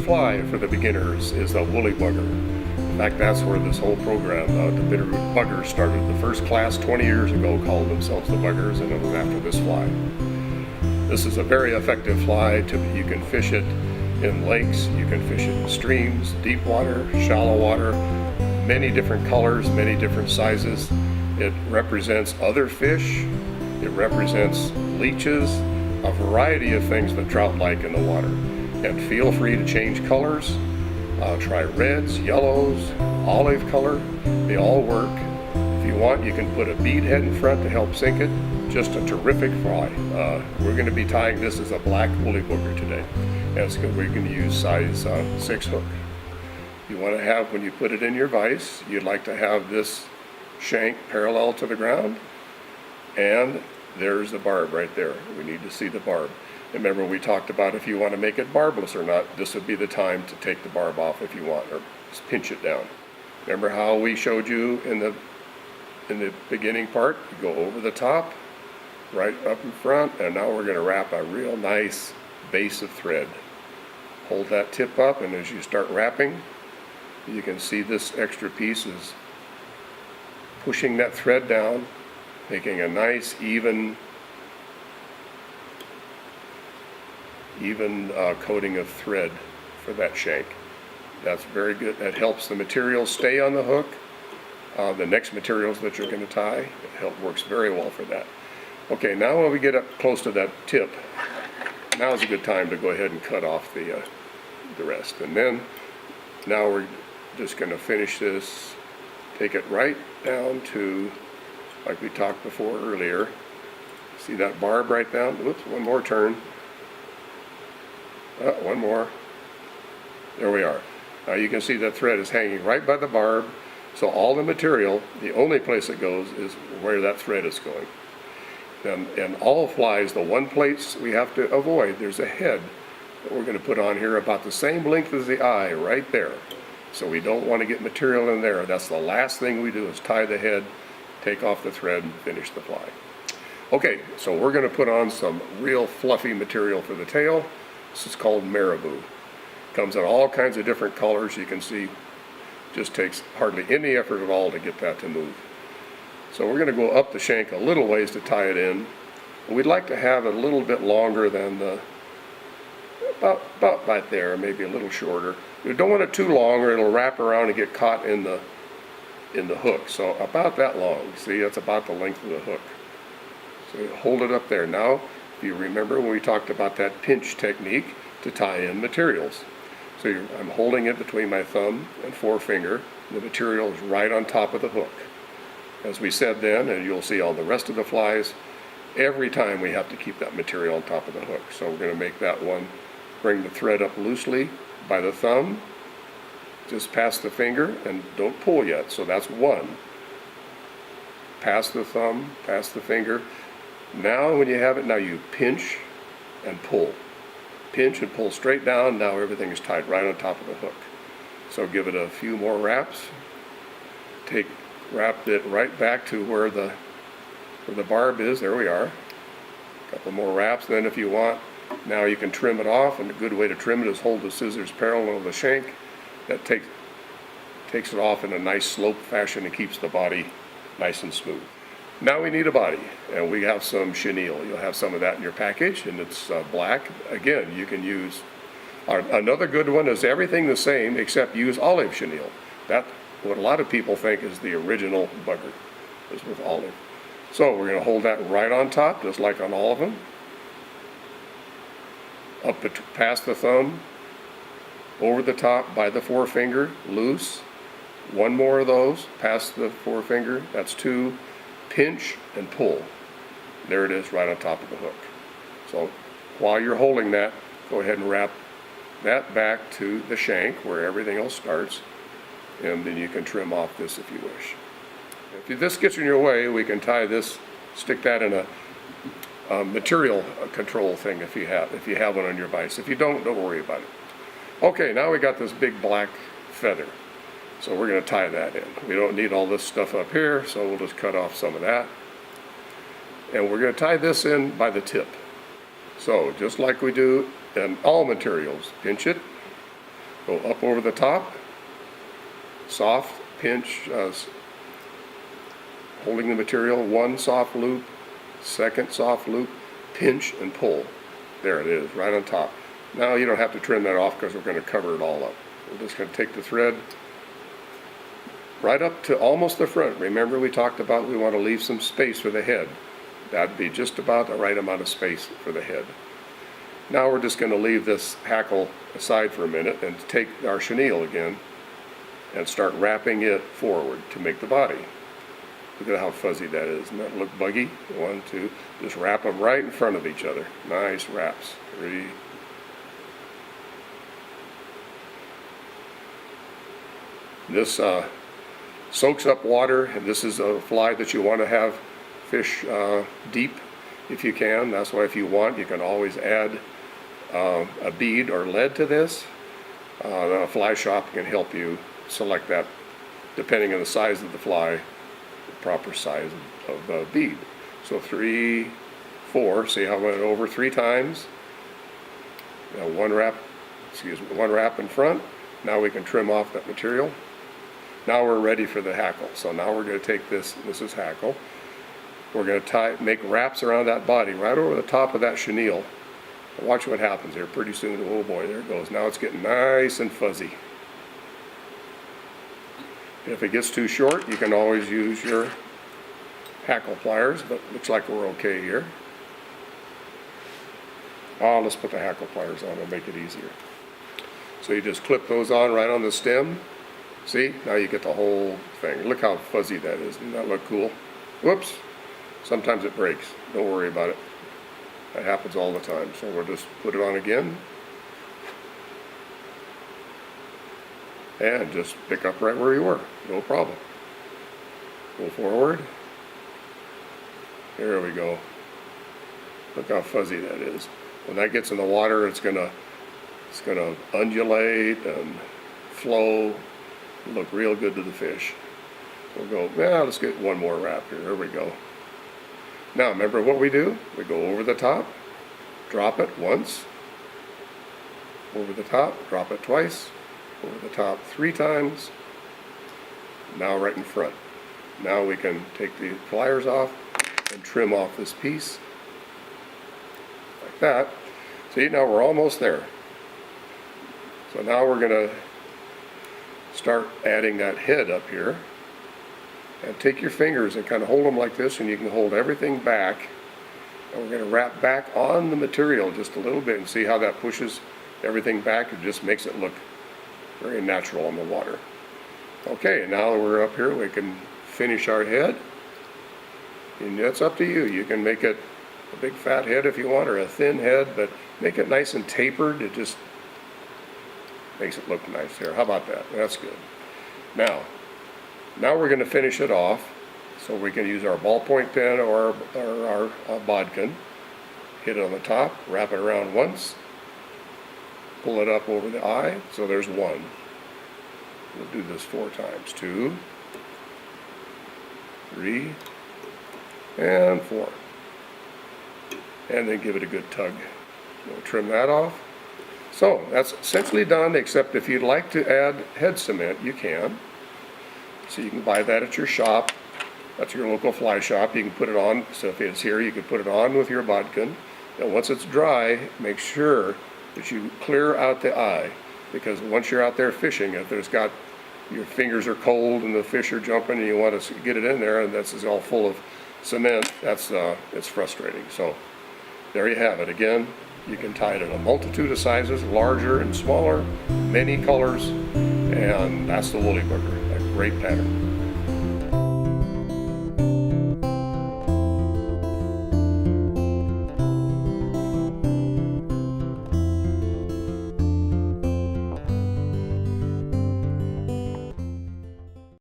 fly for the beginners is a woolly bugger. In fact, that's where this whole program, the Bitterroot Buggers, started. The first class 20 years ago called themselves the Buggers, and it was after this fly. This is a very effective fly. You can fish it in lakes, you can fish it in streams, deep water, shallow water, many different colors, many different sizes. It represents other fish, it represents leeches, a variety of things that trout like in the water. And feel free to change colors. Try reds, yellows, olive color. They all work. If you want, you can put a bead head in front to help sink it. Just a terrific fly. We're going to be tying this as a black woolly booger today. And we're going to use size 6 hook. You want to have, when you put it in your vise, you'd like to have this shank parallel to the ground. And there's the barb right there. We need to see the barb. Remember, we talked about if you want to make it barbless or not, this would be the time to take the barb off if you want, or just pinch it down. Remember how we showed you in the beginning part? You go over the top, right up in front, and now we're going to wrap a real nice base of thread. Hold that tip up, and as you start wrapping, you can see this extra piece is pushing that thread down, making a nice even coating of thread for that shank. That's very good. That helps the material stay on the hook. The next materials that you're going to tie, works very well for that. Okay, now when we get up close to that tip, now is a good time to go ahead and cut off the rest. And then now we're just going to finish this, take it right down to, like we talked before earlier. See that barb right down? Whoops, one more turn. One more. There we are. Now you can see that thread is hanging right by the barb. So all the material, the only place it goes is where that thread is going. And all flies, the one place we have to avoid, there's a head that we're going to put on here about the same length as the eye right there. So we don't want to get material in there. That's the last thing we do is tie the head, take off the thread, and finish the fly. Okay, so we're going to put on some real fluffy material for the tail. This is called Marabou. Comes in all kinds of different colors. You can see just takes hardly any effort at all to get that to move. So we're going to go up the shank a little ways to tie it in. We'd like to have it a little bit longer than about right there, maybe a little shorter. We don't want it too long or it'll wrap around and get caught in the hook. So about that long. See, that's about the length of the hook. So you hold it up there. Now, if you remember when we talked about that pinch technique to tie in materials. So I'm holding it between my thumb and forefinger. The material is right on top of the hook. As we said then, and you'll see all the rest of the flies, every time we have to keep that material on top of the hook. So we're going to make that one, bring the thread up loosely by the thumb, just past the finger, and don't pull yet. So that's one. Past the thumb, past the finger. Now when you have it, now you pinch and pull. Pinch and pull straight down. Now everything is tied right on top of the hook. So give it a few more wraps. Wrap it right back to where the barb is. There we are. A couple more wraps. Then if you want, now you can trim it off. And a good way to trim it is hold the scissors parallel to the shank. That takes it off in a nice slope fashion and keeps the body nice and smooth. Now we need a body, and we have some chenille. You'll have some of that in your package, and it's black. Again, you can use, another good one is everything the same except use olive chenille. That's what a lot of people think is the original bugger, is with olive. So we're going to hold that right on top, just like on all of them. Up past the thumb, over the top by the forefinger, loose. One more of those, past the forefinger, that's two. Pinch and pull. There it is right on top of the hook. So while you're holding that, go ahead and wrap that back to the shank where everything else starts, and then you can trim off this if you wish. If this gets in your way, we can tie this, stick that in a material control thing if you have one on your vise. If you don't worry about it. Okay, now we got this big black feather. So we're going to tie that in. We don't need all this stuff up here, so we'll just cut off some of that. And we're going to tie this in by the tip. So just like we do in all materials, pinch it, Go up over the top, soft pinch, holding the material, one soft loop, second soft loop, pinch and pull. There it is, right on top. Now you don't have to trim that off because we're going to cover it all up. We're just going to take the thread right up to almost the front. Remember we talked about we want to leave some space for the head. That'd be just about the right amount of space for the head. Now we're just going to leave this hackle aside for a minute and take our chenille again and start wrapping it forward to make the body. Look at how fuzzy that is. Doesn't that look buggy? 1, 2. Just wrap them right in front of each other. Nice wraps. 3. This soaks up water, and this is a fly that you want to have fish deep if you can. That's why if you want, you can always add a bead or lead to this. A fly shop can help you select that depending on the size of the fly, the proper size of bead. So 3, 4, see how I went over 3 times. Now one wrap in front. Now we can trim off that material. Now we're ready for the hackle. So now we're going to take this is hackle. We're going to make wraps around that body right over the top of that chenille. Watch what happens here. Pretty soon, oh boy, there it goes. Now it's getting nice and fuzzy. If it gets too short, you can always use your hackle pliers, but looks like we're okay here. Let's put the hackle pliers on, it'll make it easier. So you just clip those on right on the stem. See, now you get the whole thing. Look how fuzzy that is. Doesn't that look cool? Whoops. Sometimes it breaks. Don't worry about it. That happens all the time. So we'll just put it on again. And just pick up right where you were. No problem. Go forward. There we go. Look how fuzzy that is. When that gets in the water, it's gonna undulate and flow. Look real good to the fish. We'll go, let's get one more wrap here. There we go. Now remember what we do? We go over the top, drop it once, over the top, drop it twice, over the top 3 times, now right in front. Now we can take the pliers off and trim off this piece like that. See, now we're almost there. So now we're going to start adding that head up here, and take your fingers and kind of hold them like this, and you can hold everything back, and we're going to wrap back on the material just a little bit and see how that pushes everything back. It just makes it look very natural on the water. Okay, now that we're up here, we can finish our head, and that's up to you. You can make it a big fat head if you want, or a thin head, but make it nice and tapered. It just makes it look nice here. How about that? That's good. Now we're going to finish it off. So we can use our ballpoint pen or our bodkin. Hit it on the top, wrap it around once, pull it up over the eye. So there's 1. We'll do this 4 times. 2, 3, and 4. And then give it a good tug. We'll trim that off. So that's essentially done, except if you'd like to add head cement, you can. So you can buy that at your shop. That's your local fly shop. You can put it on. So if it's here, you can put it on with your bodkin. And once it's dry, make sure that you clear out the eye, because once you're out there fishing, if your fingers are cold and the fish are jumping and you want to get it in there and that's all full of cement, it's frustrating. So there you have it. Again, you can tie it in a multitude of sizes, larger and smaller, many colors, and that's the woolly bugger, a great pattern.